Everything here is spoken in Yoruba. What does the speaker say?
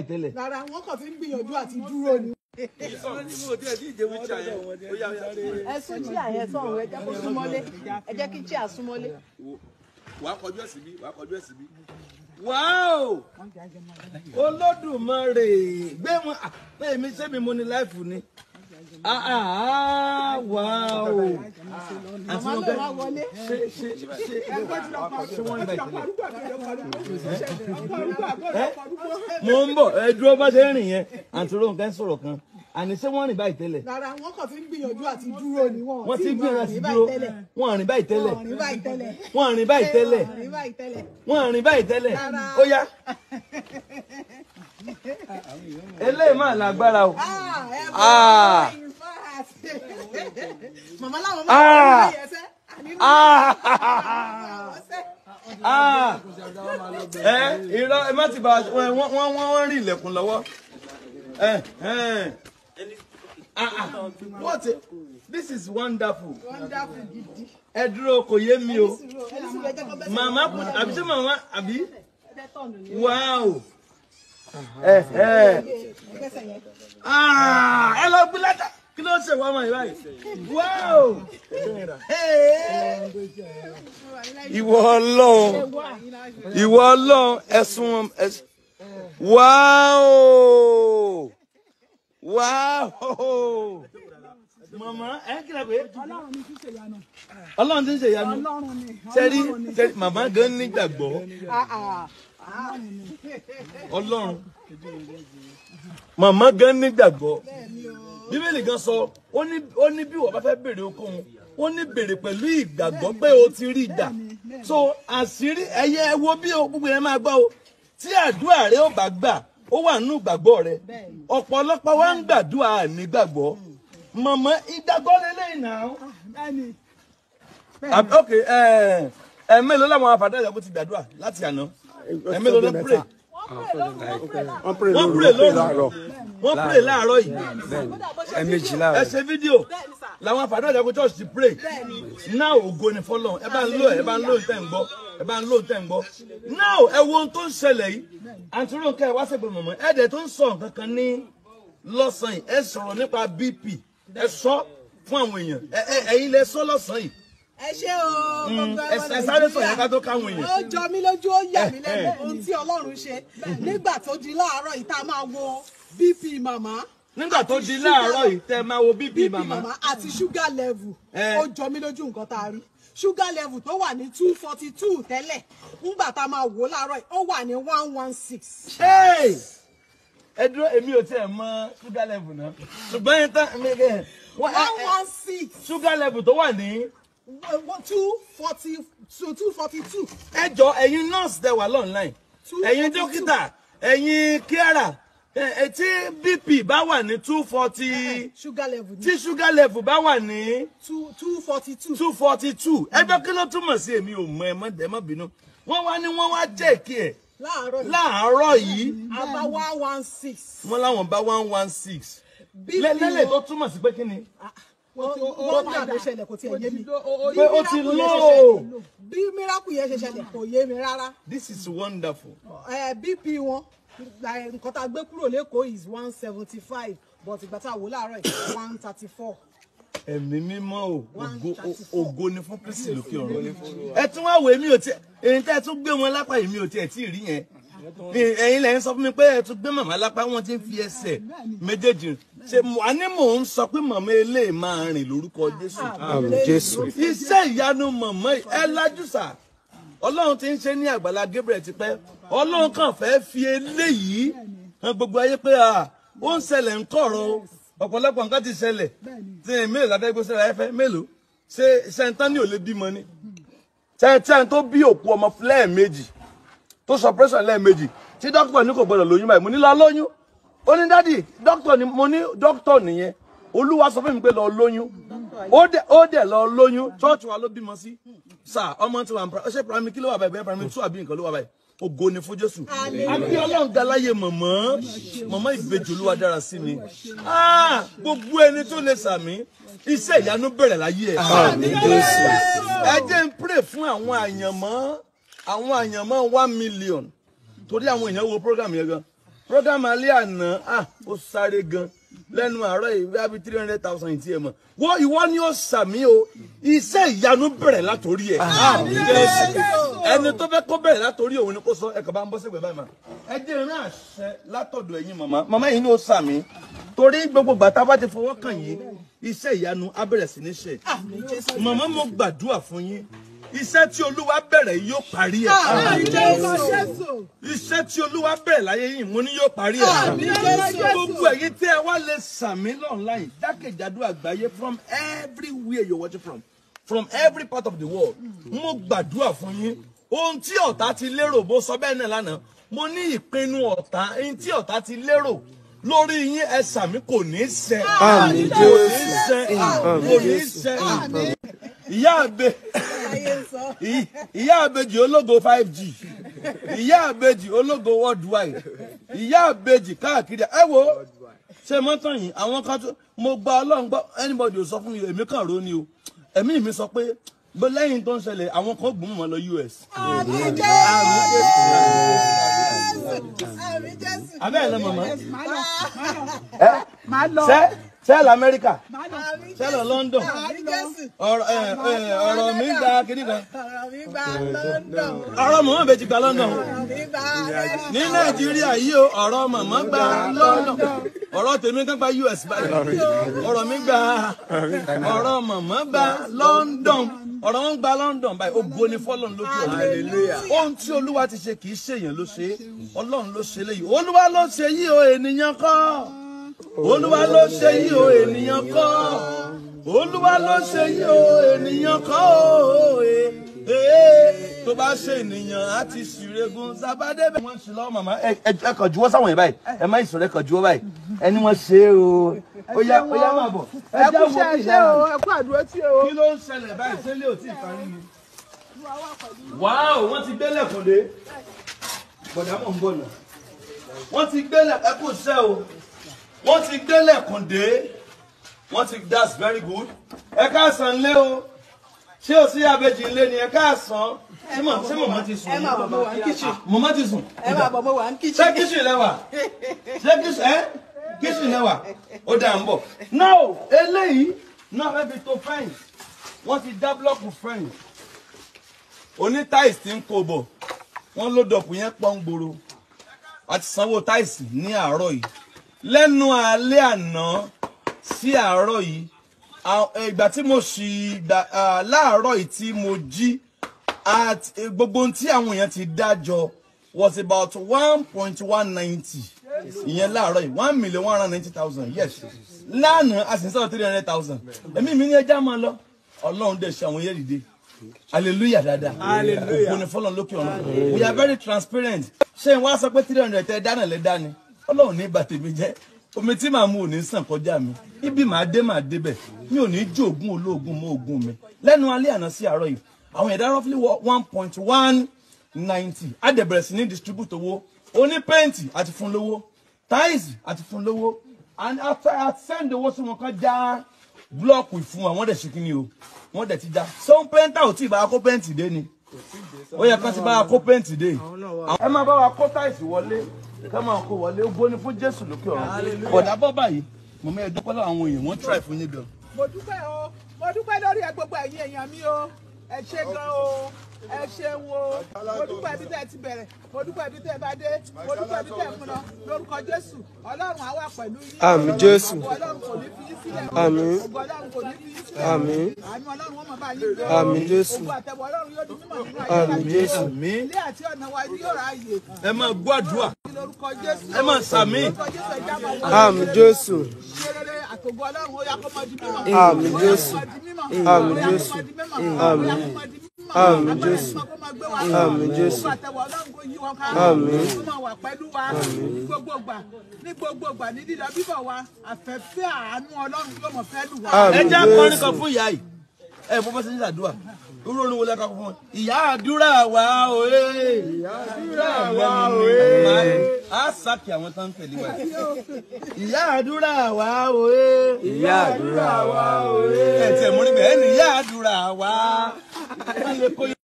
Rárá, wọ́n kàn ti ń gbìyànjú àti dúró ni. Ẹ sún tí àyẹ̀ sọ̀rọ̀ ẹ jẹ́ kó súnmọ́lé. Ẹ jẹ́ kí tí à súnmọ́lé. Wà á kọjú ẹ̀sìn bí, wà á kọjú ẹ̀sìn bí. Wáò! Olódùmarè gbé wọn pé mi ṣé mi mo ní láìfù ni. Wáò! Màmá ló wá wọlé. Ṣé wọ́n ń bá ìtẹ́lẹ̀? Mo ń bọ̀ ẹ dúró bá ṣe ń rìn yẹn àǹtí Rónkẹ́ ń sọ̀rọ̀ kan àní ṣé wọ́n rìn báyìí tẹ́lẹ̀? Rárá, wọ́n kàn ti ń gbìyànjú àti dúró ni wọ́n ti gbìyànjú àti dúró wọ́n rìn báyìí tẹ́lẹ̀ wọ́n rìn báyìí tẹ́lẹ̀ wọ́n rìn báyìí tẹ́lẹ̀ wọ́n rìn báyìí tẹ́lẹ̀ ó yá eléyìí máa lágbára o. Màmá láwọn máa ń bá ẹsẹ̀ irọ́ ẹ má ti bá wọ́n rí ilẹ̀kùn lọ́wọ́. What? This is wonderful. Ẹ dúró kò yé mi o. Màmá àbí ṣé màmá àbí? Wow. Ẹ lọ gbé látà. Kí ló ṣe wá mọ̀ ìbáyìí? Wow. Ìwọ Ọlọ́run ẹ̀sùn wow. Wow! Mama, kí la pé? Ọlọ́run ti ń ṣe ìyanu. Sẹ́rí, màmá gan nígbàgbọ́. Ọlọ́run. Màmá gan nígbàgbọ́. Bíbélì gan sọ, ó ní bí wọ́n bá fẹ́ béèrè ohunkóhun, ó ní béèrè pẹ̀lú ìgbàgbọ́ pé o ti rí ìgbà. So, àṣírí ẹyẹ wo bí o gbogbo yẹn máa gbọ́ o. Tí àdúrà rẹ ò bá gbà, ó wà nínú ìgbàgbọ́ rẹ. Ọ̀pọ̀lọpọ̀ wa ń gbàdúrà nígbàgbọ́. Màmá ìgbàgbọ́ lélẹ́yìn náà. Ok, mélòó làwọn àfàdé ìyàwó ti gbàdúrà láti àná? Mélòó ló pray? Wọ́n pray láàárọ̀ yìí. Ẹ ṣe fídíò. Làwọn àfàdé ìyàwó church ti pray. Now ògo ni fọ́lọ́run. Ẹ bá ń lò tẹ́ ń gbọ́. Now ẹ wo ohun tó ń ṣẹlẹ̀ yìí. Àǹtí Rónkẹ́ wá sẹ́gbẹ̀ẹ́ mọ̀mọ́. Ẹ dẹ̀ tó ń sọ nǹkan kan ní lọ́sàn-án yìí. Ẹ sọ̀rọ̀ nípa BP. Ẹ sọ fún àwọn èèyàn. Ẹ̀yin lẹ sọ lọ́sàn-án yìí. Ẹ ṣé o. Ẹ sáré sọ yẹn ká tó káwọn èèyàn. Ó jọ mí lójú, ó yà mí lẹ́nu ohun tí Ọlọ́run ṣe. Nígbà tó di láàárọ̀ yìí tá a máa wo BP màmá. Nígbà tó di láàárọ̀ yìí tẹ́ máa wo BP màmá. Àti sugar level. Ó jọ mí lójú nǹkan tá a rí. Sugar level tó wà ní 242 tẹ́lẹ̀. Nígbà tá a máa wò láàárọ̀ yìí, ó wà ní 116. Ẹ dúró èmi ò tiẹ̀ mọ sugar level náà. Ṣùgbọ́n yẹn tán 116. Sugar level tó wà ní 242. Ẹ jọ ẹ̀yin nurse tẹ́ wà online. Ẹ̀yin dókítà, ẹ̀yin kíárà. Tí BP bá wà ní 240. Sugar level. Tí sugar level bá wà ní 242. 242. Ẹgbẹ́ kí ló túmọ̀ sí èmi ò mọ ẹ má bínú. Wọ́n wá check ẹ̀. Láàárọ̀ yìí. Àbá 116. Wọ́n láwọn bá 116. Lẹ́lẹ̀ tó túmọ̀ sí pé kí ni? Wọ́n ní àbẹ̀ṣẹlẹ̀ kò tiẹ̀ yé mi. Pé ó ti lò. Bí miracle yẹn ṣe ṣẹlẹ̀ kò yé mi rárá. This is wonderful. BP wọn nǹkan tá a gbé kúrò lẹ́kọ̀ọ́ is 175 but ìgbà tá a wò láàárọ̀ yìí 134. Ẹ̀mí mímọ́ ògo ni fún Kristi lókè ọ̀run. Ẹ tún wá wò èmi ò tiẹ̀ èyí tẹ́ ẹ tún gbé wọn lápá èmi ò tiẹ̀ tí ì rí yẹn. Ẹ̀yin lẹ́yìn sọ fún mi pé ẹ tún gbé màmá lápá wọn ti ń fi ẹsẹ̀ méjèèjì. Ṣé àní mò ń sọ pé màmá eléyìí máa rìn lórúkọ Jésù. Iṣẹ́ ìyanu màmá ẹ lájú sà. Ọlọ́run ti ń ṣe ní Agbala Gabriel ti pẹ́. Ọlọ́run kàn fẹ́ fi eléyìí hàn gbogbo ayé pé ó ń ṣẹlẹ̀ ń kọ̀rọ̀ ọ̀pọ̀lọpọ̀ nǹkan ti ṣẹlẹ̀. Tí mélòó lábẹ́ gbé sílẹ̀ ẹ̀fẹ́ mélòó ṣe ṣẹ́ntánì ò lè bímọ ni. Ṣẹ́ntánì tó bí òkú ọmọ lẹ́ẹ̀mejì tó sọ pẹ́sàn lẹ́ẹ̀mejì tí dókítà ní kò gbọdọ̀ lóyún báyìí mo ní lọ lóyún. Ó ní dádì dókítà ni mo ní dókítà nìyẹn. Olúwa sọ fún mi pé lọ lóyún. Ó dẹ̀ lọ lóyún. Chọ́ọ̀chù wa ló bímọ sí. Sà ọmọ tí wà ń ṣe primary kí ló wà báyìí primary 2 àbí nǹkan ló wà báyìí. Ògo ni fún Jésù. Àbí Ọlọ́run ga láyé mọ̀mọ́ ìbejì Olúwa dára sí mi. Gbogbo ẹni tó lè sàmí iṣẹ́ ìyanu bẹ̀rẹ̀ láyé ẹ̀. Ẹ jẹ́ n pray fún àwọn àyànmọ́ 1 million torí àwọn èèyàn wo program yẹn gan. program alẹ́ àná ó sáré gan lẹ́nu àárọ̀ yìí bí abi 300,000 ìtì ẹ̀ mọ̀ wọ́n ìwọ ni ó sàmì o iṣẹ́ ìyanu bẹ̀rẹ̀ látòrí ẹ̀ ẹni tó fẹ́ kó bẹ̀rẹ̀ látòrí òun ni kó sọ ẹ̀kọ́ bá ń bọ́ sẹ́gbẹ̀ẹ́ báyìí mà ẹ jẹ́ ìrìn àṣẹ látọ̀dọ̀ ẹ̀yin màmá yìí ni ó sàmì torí gbogbo gbàtà bá ti fọwọ́ kàn yín iṣẹ́ ìyanu á bẹ̀rẹ̀ sí ní ṣe màmá mo gbàdúrà fún yín iṣẹ́ tí Olúwa bẹ̀rẹ̀ yóò parí ẹ̀. Iṣẹ́ tí Olúwa bẹ̀rẹ̀ láyé yìí mo ní yóò parí ẹ̀. Gbogbo ẹ̀yin tí ẹ wá lè sàmì online jákèjádò àgbáyé from everywhere you're watching from every part of the world. Mo gbàdúrà fún yín ohun tí ọ̀tá ti lérò bó sọ bẹ́ẹ̀ náà lánàá mo ní ìpinnu ọ̀tá ohun tí ọ̀tá ti lérò lórí yín ẹ sàmì kò ní ṣẹ. Àmín Jésù. Kò ní ṣẹ. Ìyá àbèjì ológo 5G ìyá àbèjì ológo worldwide ìyá àbèjì káàkiri ẹ wo ṣe mọ́tàn yìí àwọn kan tó mo gba Ọlọ́run gbọ́ anybody ò sọ fún mi èmi kàn rò ní o ẹ̀mí mi sọ pé bó lẹ́yìn tó ń ṣẹlẹ̀ àwọn kan gbùn mọ́ lọ US. abẹ́ ẹ̀ lọ mọ̀mọ́ ṣé lọ Amẹ́ríkà ṣé lọ London ọ̀rọ̀ mi gba kiri kan ọ̀rọ̀ mọ̀mọ́ bẹ ti gba London ní Nàìjíríà yìí o ọ̀rọ̀ mọ̀mọ́ gba London ọ̀rọ̀ tèmi kan gba US báyìí ọ̀rọ̀ mi gba ọ̀rọ̀ mọ̀mọ́ gba London ọ̀rọ̀ wọn gba London báyìí ògo ni fọ́lọ́run lójú ọ̀run ohun tí Olúwa ti ṣe kì í ṣèyàn ló ṣe Ọlọ́run ló ṣe léyìí Olúwa ló ṣe yìí o ènìyàn kọ́ Olúwa ló ṣe yìí o ènìyàn kọ́ Olúwa ló ṣe yìí o ènìyàn kọ́ tó bá ṣe ènìyàn á ti ṣìrègùn sábàdé bẹ́ẹ̀. wọ́n ṣe lọ́wọ́ màmá ẹ kàn juwọ́ sáwọn yẹn báyìí ẹ má ìṣòro ẹ kàn juwọ́ báyìí ẹni wọ́n ṣe é o ó yá máa bọ̀ ẹ já wo kí ìlànà ẹ kú àdúró tí o. kí ló ń ṣẹlẹ̀ báyìí sẹ́lẹ̀ ò tí ì parí ni. wáò wọ́n ti gbé lẹ̀kùn dé bọ̀dá mọ̀ ń bọ̀ náà wọ́n ti gbé lẹ̀kùn ẹ kú ṣẹ́ o wọ́n ti gbé lẹ̀kùn dé wọ́n ti that's very good ẹ káàsán lé o ṣé o sí àbèjì ńlé ni ẹ káàsán ṣé mọ̀mọ́ ti sùn. ẹ máa bọ̀ mo wà ní kíṣìn. mọ̀mọ́ ti sùn. ẹ máa bọ̀ mo wà ní kíṣìn. ṣé kíṣìn lẹ́wà ṣé kíṣìn lẹ́wà ó dà ń bọ̀. now eléyìí náà fẹ́ fi to fẹ́ǹsì wọ́n ti dá búlọ́ọ̀kù fẹ́ǹsì oní táìsì tí ń kó bọ̀ wọ́n ló dọ̀pù yẹn pọ́n gbòòrò àti sanwó táìsì ní àárọ̀ yìí lẹ́nu alẹ́ àná sí àárọ̀ yìí ìgbà tí mo ṣì láàárọ̀ yìí tí mo jí gbogbo ohun tí àwọn èèyàn ti dájọ was about 1.190 ìyẹn láàárọ̀ yìí 1,190,000 yes lánàá a sì ń sọ̀rọ̀ 300,000 èmi mi ní ẹja máa lọ Ọlọ́run dẹ̀ ṣe àwọn yẹn dìde hallelujah dada òkú ni fọlọ́n lókè ọ̀run we are very transparent ṣé n wá sọ pé 300 tẹ dáná lẹ dání Ọlọ́run ní bàtẹ́ mi jẹ́ omi tí màá mu ò ní sàn kọjá mi ibi màá débẹ̀ mi ò ní jó ògùn olóògùn mọ́ ògùn mi lẹ́nu alẹ́ àná sí àárọ̀ yìí àwọn ẹ̀dá roughly 1.190 adẹ̀bẹ̀rẹ̀ sí ní distribute owó oní pẹ́ǹtì àti fún lówó táìsì àti fún lówó and after I send owó sí wọn kan já blọọkù ìfún wa wọ́n dẹ̀ ṣe kí ni o wọ́n dẹ̀ ti já sọ́n pẹ́ǹtà ò tí ì bá wa kó pẹ́ǹtì dé ni ó yẹ kán ti bá wa kó pẹ́ǹtì dé ẹ máa bá wa kó táìsì wọlé ká máa kó wọlé ó gbóni fún Jésù lókè ọ̀run bọ̀dá bọ́ báyìí mo mẹ́ ẹ dúpẹ́ lọ́wọ́ àwọn èèyàn wọ́n try fún yín gan. mo dúpẹ́ lórí gbogbo ẹ̀yin èèyàn mi o ẹ ṣé gan o ẹ ṣeun o mo dúpẹ́ ibi tẹ́ ẹ ti bẹ̀rẹ̀ mo dúpẹ́ ibi tẹ́ ẹ bá dé mo dúpẹ́ ibi tẹ́ ẹ fún lọ lórúkọ Jésù Ọlọ́run á wà pẹ̀lú yín. Àmín Jésù. Ọlọ́run kò ní fi yín sílẹ̀. Àmín. Ògo Ọlọ́run kò ní fi yín sílẹ̀. Àmín. Àánú Ọlọ́run wọ́n máa bá yín gbé. Àmín Jésù. Ògo àtẹ̀wọ̀ Ọlọ́run yóò di mímọ̀ nínú ayé Àmín Jésù. ilé àti ọ̀nà wa yóò ráàyè. ẹ máa gbọ́ àdúrà lórúkọ Jésù. ẹ máa sàmì. lórúkọ Jésù ẹ já máa wọ. Àmín Jésù. Ṣeré àtògo Ọlọ́run ó yá kó máa di mímọ̀. Àmín Jésù. Àmín Jésù. Àmín. Àmín Jésù. Àmín Jésù. Àmín. Ní gbogbo ìgbà ní dídá bíbọ̀ wa àfẹ́fẹ́ àánú Ọlọ́run yóò mọ̀ fẹ́ lù wá. ẹ jẹ́ akọrin kan fún ìyá yìí ẹ bọ́ bá ṣe ń ṣàdúrà irú olówó lẹ́ka fún wọn. ìyá àdúrà wa òye ìyá àdúrà wa òye á sàkì àwọn tó ń tẹ̀lé wa. ìyá àdúrà wa òye ìyá àdúrà wa òye ẹ tiẹ̀ mú níbẹ̀ ẹ ní ìyá àdúrà wa.